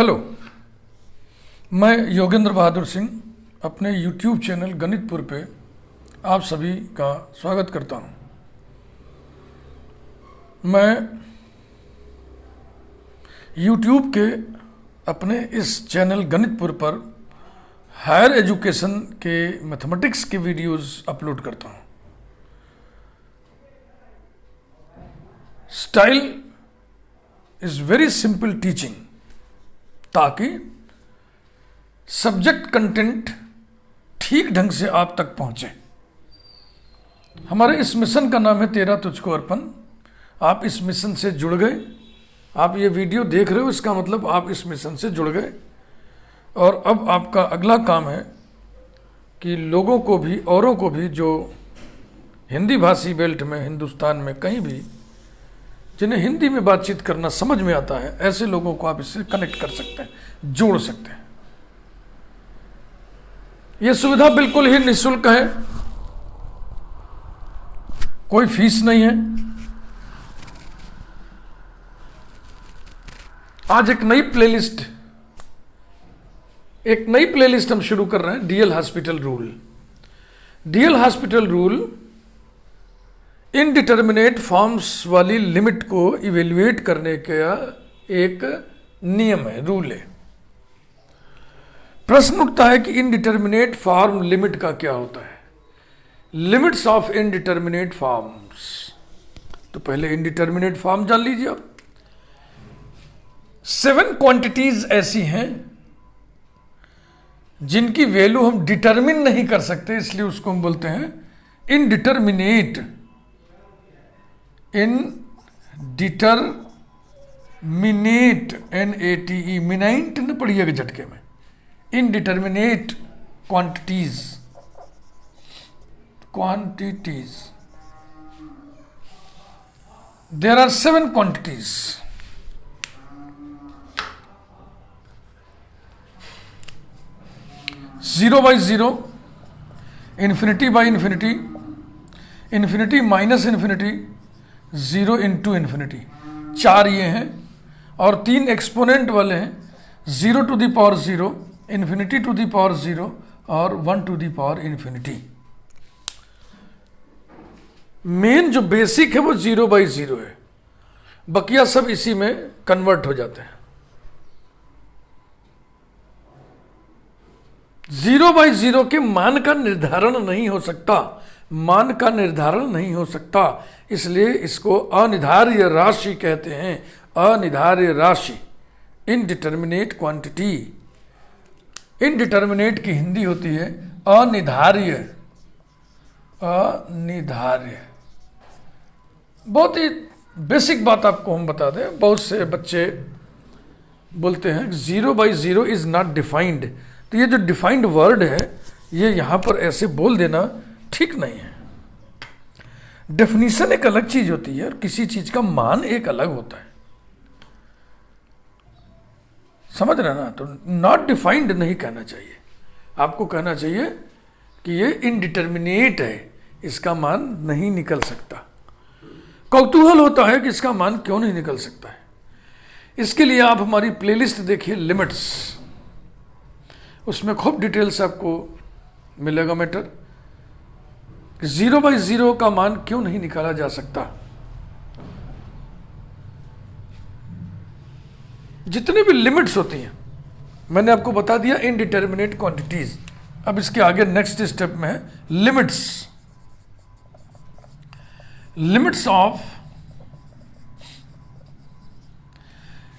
Hello, मैं योगेंद्र बहादुर सिंह अपने YouTube channel गणितपुर पे आप सभी का स्वागत करता हूँ। मैं YouTube के अपने इस चैनल गणितपुर पर हायर एजुकेशन के मैथमेटिक्स के वीडियोस अपलोड करता हूँ। Style is very simple teaching, ताकि सब्जेक्ट कंटेंट ठीक ढंग से आप तक पहुंचे। हमारे इस मिशन का नाम है तेरा तुझको अर्पण। आप इस मिशन से जुड़ गए, आप ये वीडियो देख रहे हो, इसका मतलब आप इस मिशन से जुड़ गए। और अब आपका अगला काम है कि लोगों को भी, औरों को भी जो हिंदी भाषी बेल्ट में, हिंदुस्तान में कहीं भी जिन्हें हिंदी में बातचीत करना समझ में आता है, ऐसे लोगों को आप इससे कनेक्ट कर सकते हैं, जोड़ सकते हैं। यह सुविधा बिल्कुल ही निःशुल्क है, कोई फीस नहीं है। आज एक नई प्लेलिस्ट हम शुरू कर रहे हैं, DL hospital rule. DL hospital rule indeterminate forms वाली लिमिट को इवेल्युएट करने का एक नियम है, रूल है। प्रश्न उठता है कि इनडिटर्मिनेट फॉर्म लिमिट का क्या होता है, लिमिट्स ऑफ इनडिटर्मिनेट फॉर्म्स। तो पहले इनडिटर्मिनेट फॉर्म जान लीजिए आप। 7 क्वांटिटीज ऐसी हैं जिनकी वैल्यू हम डिटरमिन नहीं कर सकते, इसलिए उसको हम बोलते हैं इनडिटर्मिनेट। इनडिटर्मिनेट, NATE, मिनाइंट न पढ़िएगा झटके में। Indeterminate quantities there are 7 quantities. Zero by zero, infinity by infinity, infinity minus infinity, 0 into infinity. 4 ये हैं और 3 एक्सपोनेंट वाले हैं, 0 to the power 0, infinity to the power 0 और 1 to the power infinity. Main जो बेसिक है वो 0 बाई 0 है, बकिया सब इसी में कन्वर्ट हो जाते हैं। 0 बाई 0 के मान का निर्धारण नहीं हो सकता, इसलिए इसको अनिर्धार्य राशि कहते हैं। अनिर्धार्य राशि, इनडिटर्मिनेट क्वांटिटी। इनडिटर्मिनेट की हिंदी होती है अनिर्धार्य। बहुत ही बेसिक बात आपको हम बता दें, बहुत से बच्चे बोलते हैं 0 बाई 0 इज नॉट डिफाइंड। तो ये जो डिफाइंड वर्ड है, ये यहां पर ऐसे बोल देना ठीक नहीं है। डेफिनेशन एक अलग चीज होती है और किसी चीज का मान एक अलग होता है, समझ रहे ना। तो नॉट डिफाइंड नहीं कहना चाहिए, आपको कहना चाहिए कि ये इनडिटर्मिनेट है, इसका मान नहीं निकल सकता। कौतूहल होता है कि इसका मान क्यों नहीं निकल सकता है। इसके लिए आप हमारी प्लेलिस्ट देखिए, लिमिट्स। उसमें खूब डिटेल से आपको मिलेगा मैटर। 0 बाई 0 का मान क्यों नहीं निकाला जा सकता। जितनी भी लिमिट्स होती हैं मैंने आपको बता दिया, इनडिटर्मिनेट क्वांटिटीज। अब इसके आगे नेक्स्ट स्टेप में है limits of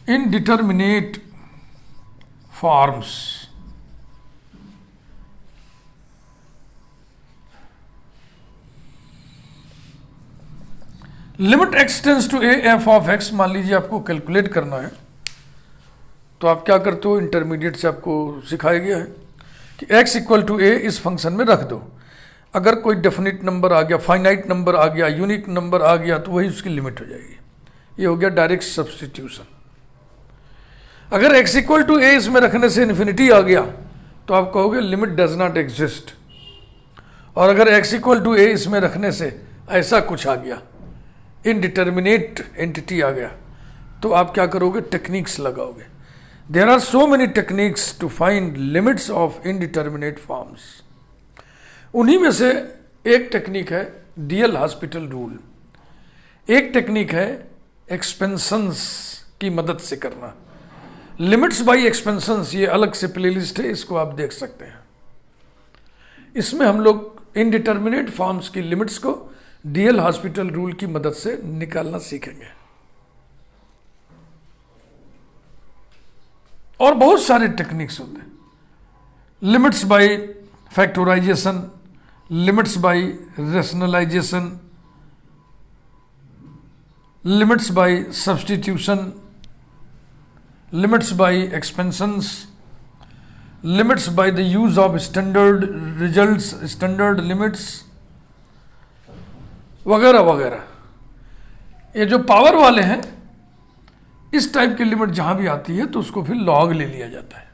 indeterminate forms. Limit x tends to a f of x, मान लीजिए आपको कैलकुलेट करना है, तो आप क्या करते हो, इंटरमीडिएट से आपको सिखाया गया है कि x इक्वल टू a इस फंक्शन में रख दो। अगर कोई डेफिनिट नंबर आ गया, फाइनाइट नंबर आ गया, यूनिक नंबर आ गया, तो वही उसकी लिमिट हो जाएगी। ये हो गया डायरेक्ट सब्स्टिट्यूशन। अगर x इक्वल टू a इसमें रखने से इन्फिनिटी आ गया, तो आप कहोगे लिमिट डज नॉट एग्जिस्ट। और अगर x इक्वल टू a इसमें रखने से ऐसा कुछ आ गया, इनडिटर्मिनेट एंटिटी आ गया, तो आप क्या करोगे, टेक्निक्स लगाओगे। There are so many techniques to find limits of indeterminate forms. उन्हीं में से एक टेक्निक है डीएल हॉस्पिटल रूल, एक टेक्निक है एक्सपेंशंस की मदद से करना। लिमिट्स बाय एक्सपेंशंस ये अलग से प्लेलिस्ट है, इसको आप देख सकते हैं। इसमें हम लोग इनडिटर्मिनेट फॉर्म्स की लिमिट्स को डीएल हॉस्पिटल रूल की मदद से निकालना सीखेंगे। और बहुत सारे टेक्निक्स होते हैं, limits by factorisation, limits by rationalisation, limits by substitution, limits by expansions, limits by the use of standard results, standard limits वगैरह वगैरह। ये जो पावर वाले हैं, इस टाइप की लिमिट जहां भी आती है तो उसको फिर लॉग ले लिया जाता है।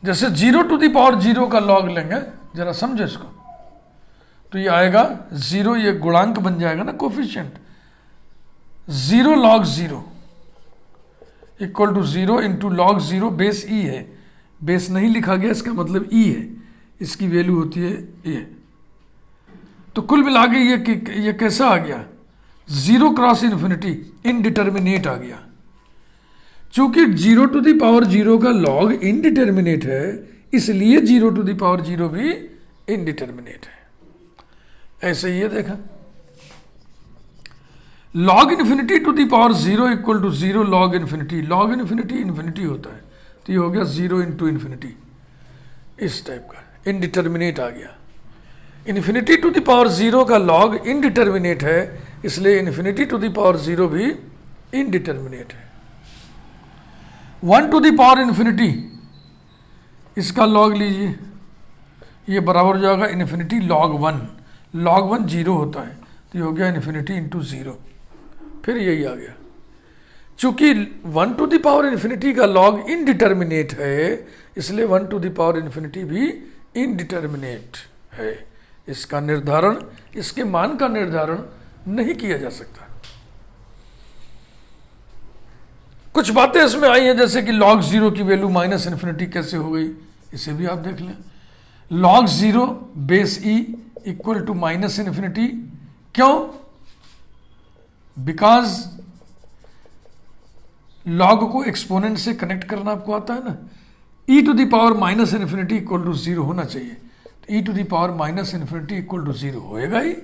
जैसे 0 टू द पावर 0 का लॉग लेंगे, जरा समझे इसको, तो ये आएगा 0, ये गुणांक बन जाएगा ना, coefficient. 0 log 0 equal to 0 into log 0 base e है। बेस नहीं लिखा गया, इसका मतलब ई है, इसकी वैल्यू होती है ए। तो कुल मिला के ये कैसा आ गया, 0 क्रॉस इन्फिनिटी इनडिटर्मिनेट आ गया। चूंकि 0 टू द पावर 0 का लॉग इनडिटर्मिनेट है, इसलिए 0 टू द पावर 0 भी इनडिटर्मिनेट है। ऐसे ही ये देखा, log infinity to the power 0 equal to 0 log infinity. Log infinity infinity होता है, तो ये हो गया 0 इंटू इन्फिनिटी, इस टाइप का इनडिटर्मिनेट आ गया। इन्फिनिटी टू द पावर 0 का लॉग इनडिटर्मिनेट है, इसलिए इन्फिनिटी टू द पावर 0 भी इनडिटर्मिनेट है। 1 टू द पावर इन्फिनिटी, इसका लॉग लीजिए, ये बराबर हो जाएगा इन्फिनिटी लॉग 1। लॉग 1 0 होता है, तो ये हो गया इन्फिनिटी इंटू 0, फिर यही आ गया। चूंकि 1 टू द पावर इन्फिनिटी का लॉग इनडिटर्मिनेट है, इसलिए 1 टू द पावर इन्फिनिटी भी इनडिटर्मिनेट है। इसका निर्धारण, इसके मान का निर्धारण नहीं किया जा सकता। कुछ बातें इसमें आई हैं, जैसे कि लॉग 0 की वैल्यू माइनस इन्फिनिटी कैसे हो गई, इसे भी आप देख लें। Log 0 base e equal to minus infinity, क्यों? बिकॉज लॉग को एक्सपोनेंट से कनेक्ट करना आपको आता है ना। E to the power minus infinity equal to 0 होना चाहिए, तो e to the power minus infinity equal to 0 होएगा ही।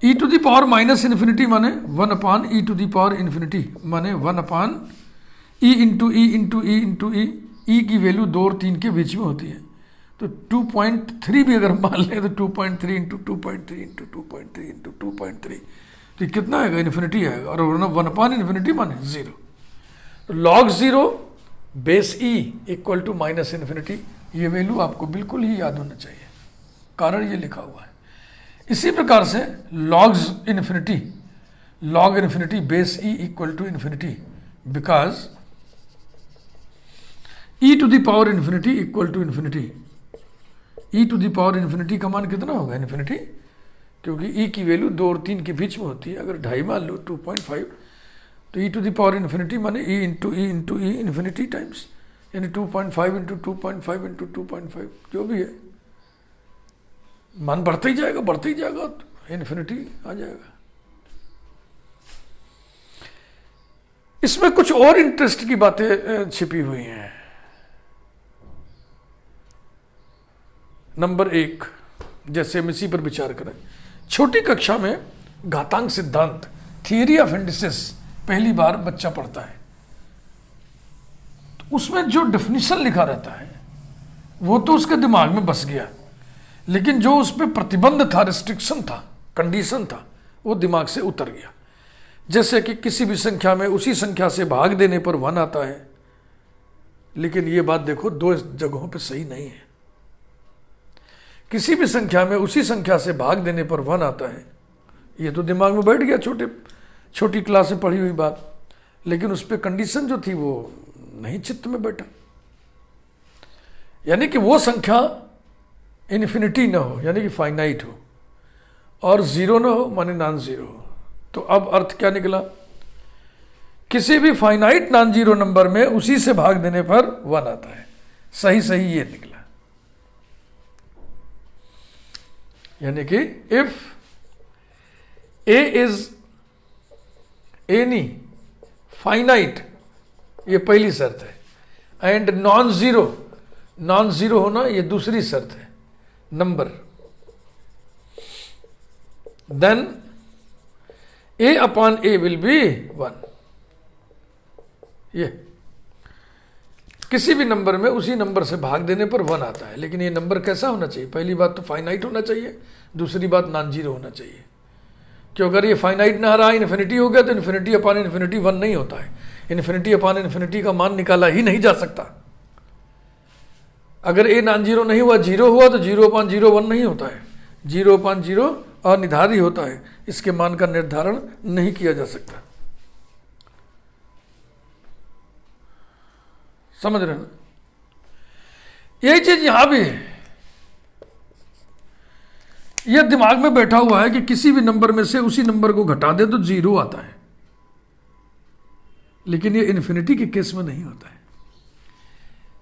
E to the power minus infinity माने 1 upon e to the power infinity माने 1 upon e into e into e into ई। ई की value 2 और 3 के बीच में होती है, तो 2.3 भी अगर मान लें तो 2.3 इंटू 2.3 इंटू 2.3 इंटू 2.3, तो कितना आएगा, इन्फिनिटी आएगा। और 1 अपान इन्फिनिटी माने 0। तो log 0 base e equal to minus infinity, ये वैल्यू आपको बिल्कुल ही याद होना चाहिए, कारण ये लिखा हुआ है। इसी प्रकार से log infinity base e equal to infinity, because e to the power infinity equal to infinity. E to the power infinity का मान कितना होगा, इन्फिनिटी, क्योंकि ई की वैल्यू 2 और 3 के बीच में होती है। अगर 2.5 मान लो 2.5, तो e to the power infinity माने ई इंटू ई इंटू ई इन्फिनिटी टाइम्स, यानी 2.5 इंटू 2.5 इंटू 2.5, जो भी है मान बढ़ता ही जाएगा, बढ़ता ही जाएगा, तो इन्फिनिटी आ जाएगा। इसमें कुछ और इंटरेस्ट की बातें छिपी हुई हैं। नंबर 1, जैसे हम इसी पर विचार करें, छोटी कक्षा में घातांक सिद्धांत, थियरी ऑफ इंडिसेस पहली बार बच्चा पढ़ता है, तो उसमें जो डेफिनेशन लिखा रहता है वो तो उसके दिमाग में बस गया, लेकिन जो उस पर प्रतिबंध था, रिस्ट्रिक्शन था, कंडीशन था, वो दिमाग से उतर गया। जैसे कि किसी भी संख्या में उसी संख्या से भाग देने पर 1 आता है, लेकिन ये बात देखो 2 जगहों पे सही नहीं है। किसी भी संख्या में उसी संख्या से भाग देने पर 1 आता है, ये तो दिमाग में बैठ गया, छोटी क्लास में पढ़ी हुई बात, लेकिन उस पर कंडीशन जो थी वो नहीं चित्त में बैठा। यानी कि वो संख्या इन्फिनिटी ना हो, यानी कि फाइनाइट हो, और 0 ना हो माने नॉन 0 हो। तो अब अर्थ क्या निकला किसी भी फाइनाइट नॉन जीरो नंबर में उसी से भाग देने पर 1 आता है। सही सही ये निकला, यानी कि if a is any finite, ये पहली शर्त है, एंड नॉन जीरो होना ये दूसरी शर्त है, number, then a upon a will be 1। ये किसी भी नंबर में उसी नंबर से भाग देने पर 1 आता है। लेकिन ये नंबर कैसा होना चाहिए? पहली बात तो फाइनाइट होना चाहिए, दूसरी बात नॉन जीरो होना चाहिए। क्यों? अगर ये फाइनाइट ना रहा, इन्फिनिटी हो गया, तो इन्फिनिटी अपॉन इन्फिनिटी 1 नहीं होता है। इन्फिनिटी अपॉन इन्फिनिटी का मान निकाला ही नहीं जा सकता। अगर ए नॉन जीरो नहीं हुआ, जीरो हुआ, तो 0 अपॉन 0 1 नहीं होता है। 0 अपॉन 0 अनिर्धारित होता है, इसके मान का निर्धारण नहीं किया जा सकता। समझ रहे हैं ना? यही चीज यहां भी है। यह दिमाग में बैठा हुआ है कि किसी भी नंबर में से उसी नंबर को घटा दे तो 0 आता है, लेकिन ये इन्फिनिटी के केस में नहीं होता है।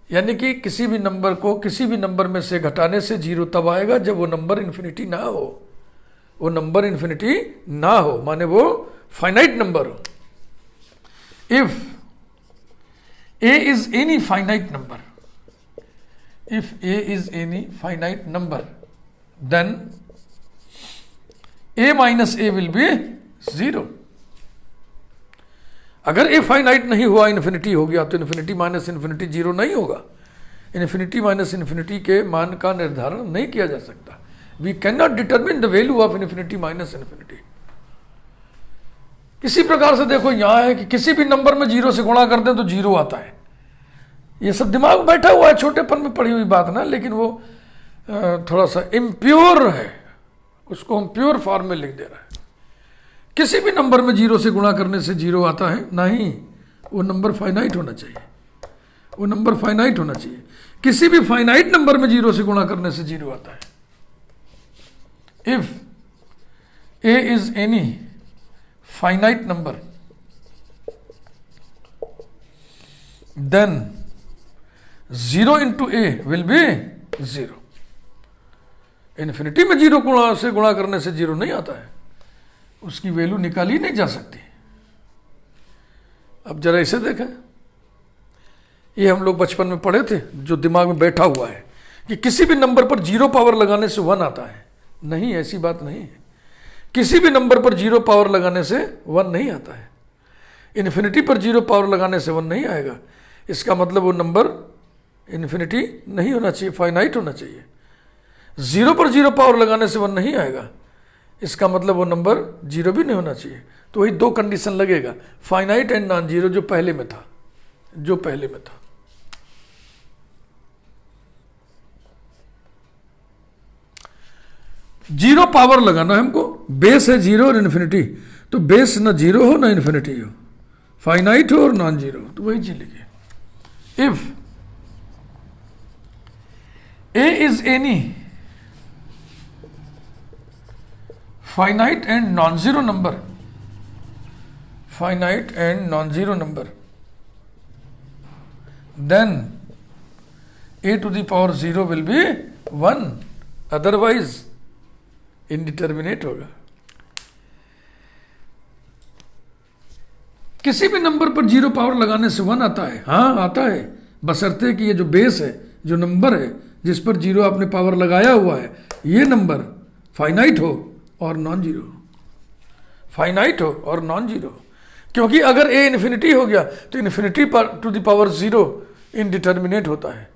यानी कि किसी भी नंबर को किसी भी नंबर में से घटाने से 0 तब आएगा जब वो नंबर इन्फिनिटी ना हो। वो नंबर इन्फिनिटी ना हो माने वो फाइनाइट नंबर हो। If a is any finite number, if a is any finite number, then a minus a will be 0। अगर a फाइनाइट नहीं हुआ, इन्फिनिटी हो गया, तो इन्फिनिटी माइनस इन्फिनिटी 0 नहीं होगा। इन्फिनिटी माइनस इन्फिनिटी के मान का निर्धारण नहीं किया जा सकता। We can not determine the value of infinity minus infinity. इसी प्रकार से देखो यहां है कि किसी भी नंबर में 0 से गुणा कर दें तो 0 आता है। ये सब दिमाग में बैठा हुआ है, छोटेपन में पड़ी हुई बात ना, लेकिन वो थोड़ा सा इम्प्योर है, उसको हम प्योर फॉर्म में लिख दे रहे हैं। किसी भी नंबर में 0 से गुणा करने से 0 आता है नहीं, वो नंबर फाइनाइट होना चाहिए। वो नंबर फाइनाइट होना चाहिए। किसी भी फाइनाइट नंबर में 0 से गुणा करने से 0 आता है। If a is any finite number, then 0 into a will be 0। Infinity में 0 से गुणा करने से 0 नहीं आता है, उसकी वैल्यू निकाली नहीं जा सकती। अब जरा इसे देखें, ये हम लोग बचपन में पढ़े थे, जो दिमाग में बैठा हुआ है कि किसी भी नंबर पर 0 पावर लगाने से 1 आता है। नहीं, ऐसी बात नहीं है। किसी भी नंबर पर 0 पावर लगाने से 1 नहीं आता है। इन्फिनिटी पर 0 पावर लगाने से 1 नहीं आएगा। इसका मतलब वो नंबर इन्फिनिटी नहीं होना चाहिए, फाइनाइट होना चाहिए। 0 पर 0 पावर लगाने से 1 नहीं आएगा, इसका मतलब वो नंबर 0 भी नहीं होना चाहिए। तो वही 2 कंडीशन लगेगा, फाइनाइट एंड नॉन जीरो, जो पहले में था। 0 पावर लगाना है हमको, बेस है 0 और इन्फिनिटी, तो बेस ना 0 हो ना इन्फिनिटी हो, फाइनाइट हो और नॉन जीरो। तो वही चीज लिखिए, if a is any finite and non zero number, finite and non zero number, then a to the power 0 will be 1, otherwise indeterminate होगा। किसी भी नंबर पर 0 पावर लगाने से 1 आता है। हाँ आता है, बशर्ते कि ये जो बेस है, जो नंबर है जिस पर 0 आपने पावर लगाया हुआ है, ये नंबर फाइनाइट हो और नॉन जीरो, फाइनाइट हो और नॉन जीरो। क्योंकि अगर ए इन्फिनिटी हो गया तो infinity to the power 0 indeterminate होता है।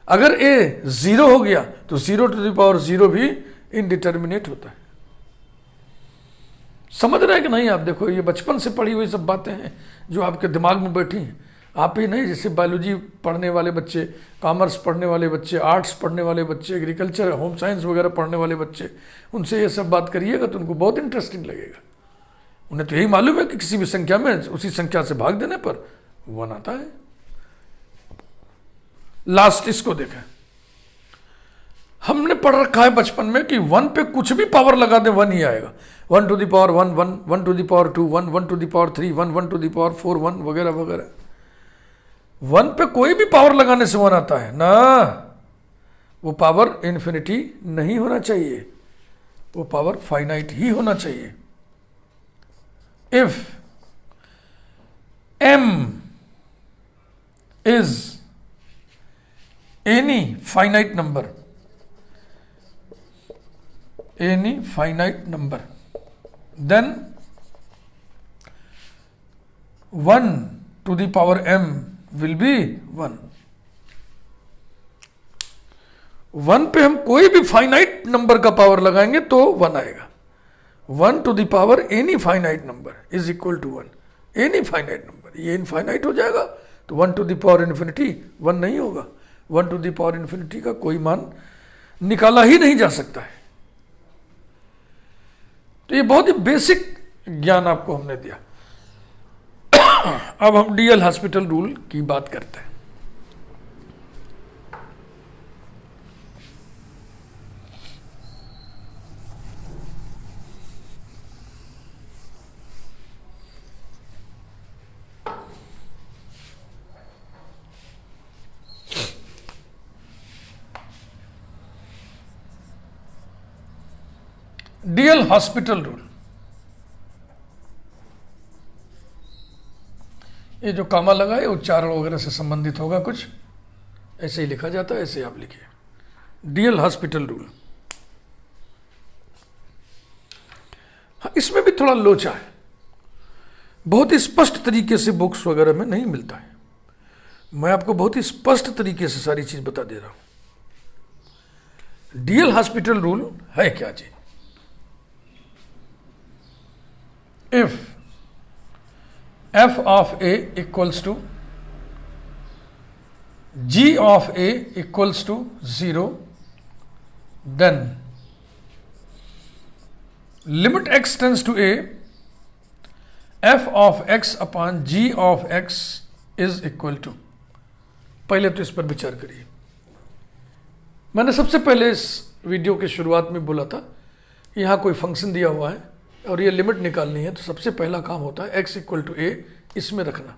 अगर ए 0 हो गया तो 0 टू द पावर 0 भी इनडिटर्मिनेट होता है। समझ रहे हैं कि नहीं? आप देखो, ये बचपन से पढ़ी हुई सब बातें हैं जो आपके दिमाग में बैठी हैं। आप ही नहीं, जैसे बायोलॉजी पढ़ने वाले बच्चे, कॉमर्स पढ़ने वाले बच्चे, आर्ट्स पढ़ने वाले बच्चे, एग्रीकल्चर, होम साइंस वगैरह पढ़ने वाले बच्चे, उनसे ये सब बात करिएगा तो उनको बहुत इंटरेस्टिंग लगेगा। उन्हें तो यही मालूम है कि किसी भी संख्या में उसी संख्या से भाग देने पर 1 आता है। लास्ट इसको देखें, हमने पढ़ रखा है बचपन में कि 1 पे कुछ भी पावर लगा दे 1 ही आएगा। 1 to the power 1 1, 1 to the power 2 1, 1 to the power 3 1, 1 to the power 4 1 वगैरह वगैरह। 1 पे कोई भी पावर लगाने से 1 आता है ना, वो पावर इन्फिनिटी नहीं होना चाहिए, वो पावर फाइनाइट ही होना चाहिए। If m is any finite number, then 1 to the power m will be 1। 1 पे हम कोई भी फाइनाइट नंबर का पावर लगाएंगे तो 1 आएगा। 1 to the power any finite number is equal to 1। Any finite number, ये इनफाइनाइट हो जाएगा तो 1 टू द पावर इन्फिनिटी 1 नहीं होगा। 1 टू द पावर इन्फिनिटी का कोई मान निकाला ही नहीं जा सकता है। तो ये बहुत ही बेसिक ज्ञान आपको हमने दिया। अब हम डीएल हॉस्पिटल रूल की बात करते हैं। डीएल हॉस्पिटल रूल, ये जो कामा लगा है उच्चारण वगैरह से संबंधित होगा, कुछ ऐसे ही लिखा जाता है, ऐसे आप लिखिए डीएल हॉस्पिटल रूल। हाँ, इसमें भी थोड़ा लोचा है, बहुत ही स्पष्ट तरीके से बुक्स वगैरह में नहीं मिलता है। मैं आपको बहुत ही स्पष्ट तरीके से सारी चीज बता दे रहा हूं। डीएल हॉस्पिटल रूल है क्या चीज? If f of a equals to g of a equals to 0, then limit x tends to a, f of x upon g of x is equal to। पहले तो इस पर विचार करिए। मैंने सबसे पहले इस वीडियो के शुरुआत में बोला था, यहाँ कोई फंक्शन दिया हुआ है और ये लिमिट निकालनी है, तो सबसे पहला काम होता है x इक्वल टू ए इसमें रखना,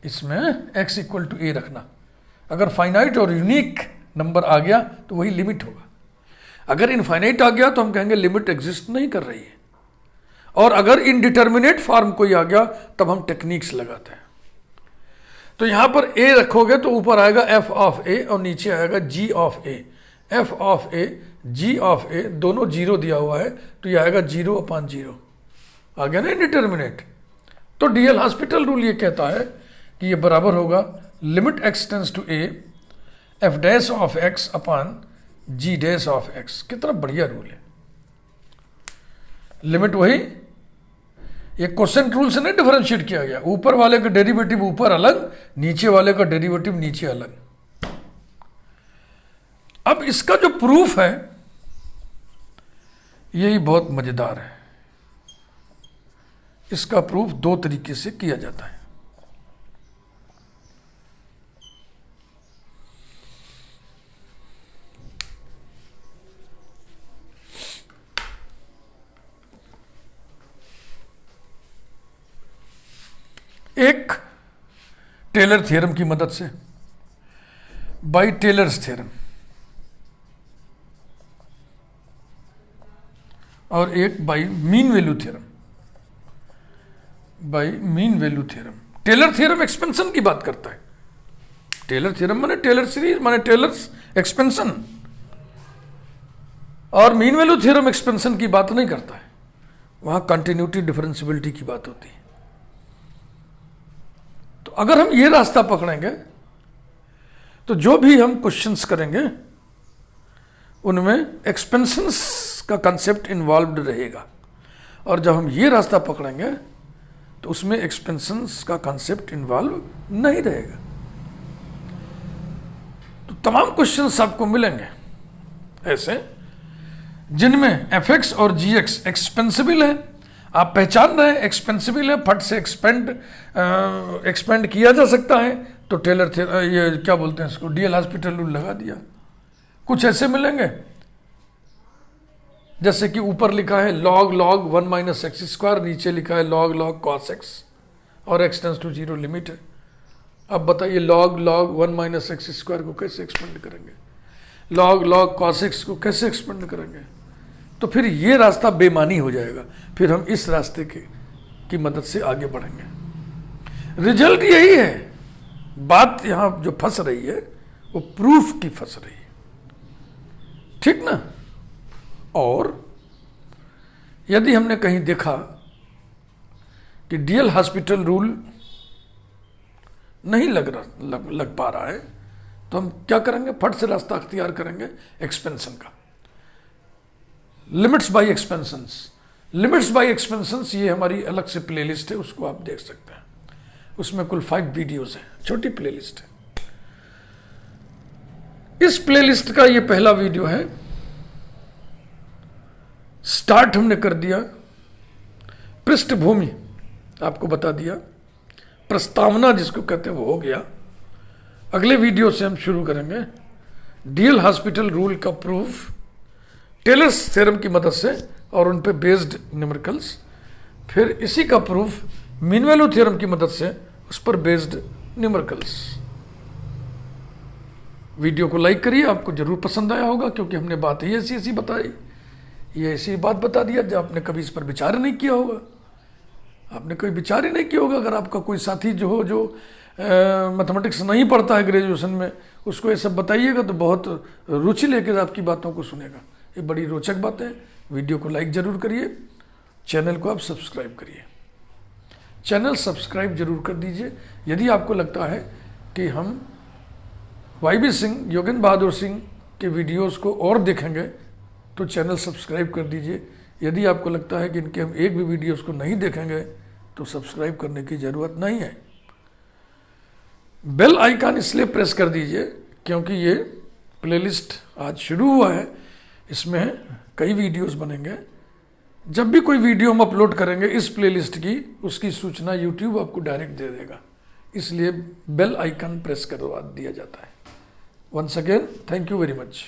इसमें x इक्वल टू ए रखना। अगर फाइनाइट और यूनिक नंबर आ गया तो वही लिमिट होगा। अगर इनफाइनाइट आ गया तो हम कहेंगे लिमिट एग्जिस्ट नहीं कर रही है। और अगर इनडिटर्मिनेट फॉर्म कोई आ गया तब हम टेक्निक्स लगाते हैं। तो यहां पर a रखोगे तो ऊपर आएगा f ऑफ a और नीचे आएगा g of a। f of a g of a दोनों 0 दिया हुआ है तो ये आएगा 0 अपॉन 0, आ गया ना इंडिटर्मिनेट। तो डीएल हॉस्पिटल रूल ये कहता है कि ये बराबर होगा limit x tends to a f dash of x upon g dash of x। कितना बढ़िया रूल है। लिमिट वही, ये क्वेश्चन रूल से नहीं डिफरेंशिएट किया गया, ऊपर वाले का डेरिवेटिव ऊपर अलग, नीचे वाले का डेरिवेटिव नीचे अलग। अब इसका जो प्रूफ है यही बहुत मजेदार है। इसका प्रूफ 2 तरीके से किया जाता है। एक टेलर थ्योरम की मदद से, बाय टेलर्स थ्योरम, और एक by mean value theorem. By mean value theorem, Taylor theorem expansion की बात करता है। टेलर थ्योरम माने टेलर सीरीज माने टेलर्स एक्सपेंशन, और मीन वैल्यू थ्योरम एक्सपेंशन की बात नहीं करता है, वहां कंटिन्यूटी डिफरेंशियबिलिटी की बात होती है। तो अगर हम ये रास्ता पकड़ेंगे तो जो भी हम क्वेश्चंस करेंगे उनमें एक्सपेंशंस का कंसेप्ट इन्वॉल्व्ड रहेगा, और जब हम ये रास्ता पकड़ेंगे तो उसमें एक्सपेंशंस का कंसेप्ट इन्वॉल्व नहीं रहेगा। तो तमाम क्वेश्चंस आपको मिलेंगे ऐसे जिनमें fx और gx एक्सपेंसिबल है। आप पहचान रहे हैं एक्सपेंसिबल है, फट से एक्सपेंड किया जा सकता है, तो टेलर ये क्या बोलते हैं इसको, डीएल हॉस्पिटल रूल लगा दिया। कुछ ऐसे मिलेंगे जैसे कि ऊपर लिखा है log 1 माइनस एक्स स्क्वायर, नीचे लिखा है log cos x और x टेंस टू 0 लिमिट है। अब बताइए log 1 माइनस एक्स स्क्वायर को कैसे एक्सपेंड करेंगे, log cos x को कैसे एक्सपेंड करेंगे? तो फिर ये रास्ता बेमानी हो जाएगा, फिर हम इस रास्ते की मदद से आगे बढ़ेंगे। रिजल्ट यही है, बात यहां जो फंस रही है वो प्रूफ की फंस रही है, ठीक ना। और यदि हमने कहीं देखा कि डीएल हॉस्पिटल रूल नहीं लग पा रहा है, तो हम क्या करेंगे, फट से रास्ता अख्तियार करेंगे एक्सपेंशन का। Limits by expansions, limits by expansions ये हमारी अलग से प्लेलिस्ट है, उसको आप देख सकते हैं। उसमें कुल 5 वीडियोस हैं, छोटी प्लेलिस्ट है। इस प्लेलिस्ट का ये पहला वीडियो है। स्टार्ट हमने कर दिया, पृष्ठभूमि आपको बता दिया, प्रस्तावना जिसको कहते हैं वो हो गया। अगले वीडियो से हम शुरू करेंगे डीएल हॉस्पिटल रूल का प्रूफ टेलर्स थ्योरम की मदद से और उन पे बेस्ड न्यूमेरिकल्स, फिर इसी का प्रूफ मीन वैल्यू थ्योरम की मदद से उस पर बेस्ड न्यूमेरिकल्स। वीडियो को लाइक करिए, आपको जरूर पसंद आया होगा, क्योंकि हमने बात ही ऐसी बताई, ये ऐसी बात बता दिया जो आपने कभी इस पर विचार नहीं किया होगा। आपने कोई विचार ही नहीं किया होगा। अगर आपका कोई साथी जो मैथमेटिक्स नहीं पढ़ता है ग्रेजुएशन में, उसको ये सब बताइएगा तो बहुत रुचि लेकर आपकी बातों को सुनेगा। ये बड़ी रोचक बातें हैं। वीडियो को लाइक जरूर करिए, चैनल को आप सब्सक्राइब करिए, चैनल सब्सक्राइब जरूर कर दीजिए। यदि आपको लगता है कि हम YB सिंह, योगेंद्र बहादुर सिंह के वीडियोस को और देखेंगे तो चैनल सब्सक्राइब कर दीजिए। यदि आपको लगता है कि इनके हम एक भी वीडियोस को नहीं देखेंगे तो सब्सक्राइब करने की ज़रूरत नहीं है। बेल आइकन इसलिए प्रेस कर दीजिए क्योंकि ये प्लेलिस्ट आज शुरू हुआ है, इसमें कई वीडियोस बनेंगे। जब भी कोई वीडियो हम अपलोड करेंगे इस प्लेलिस्ट की, उसकी सूचना YouTube आपको डायरेक्ट दे देगा, इसलिए बेल आइकन प्रेस करवा दिया जाता है। Once again thank you very much.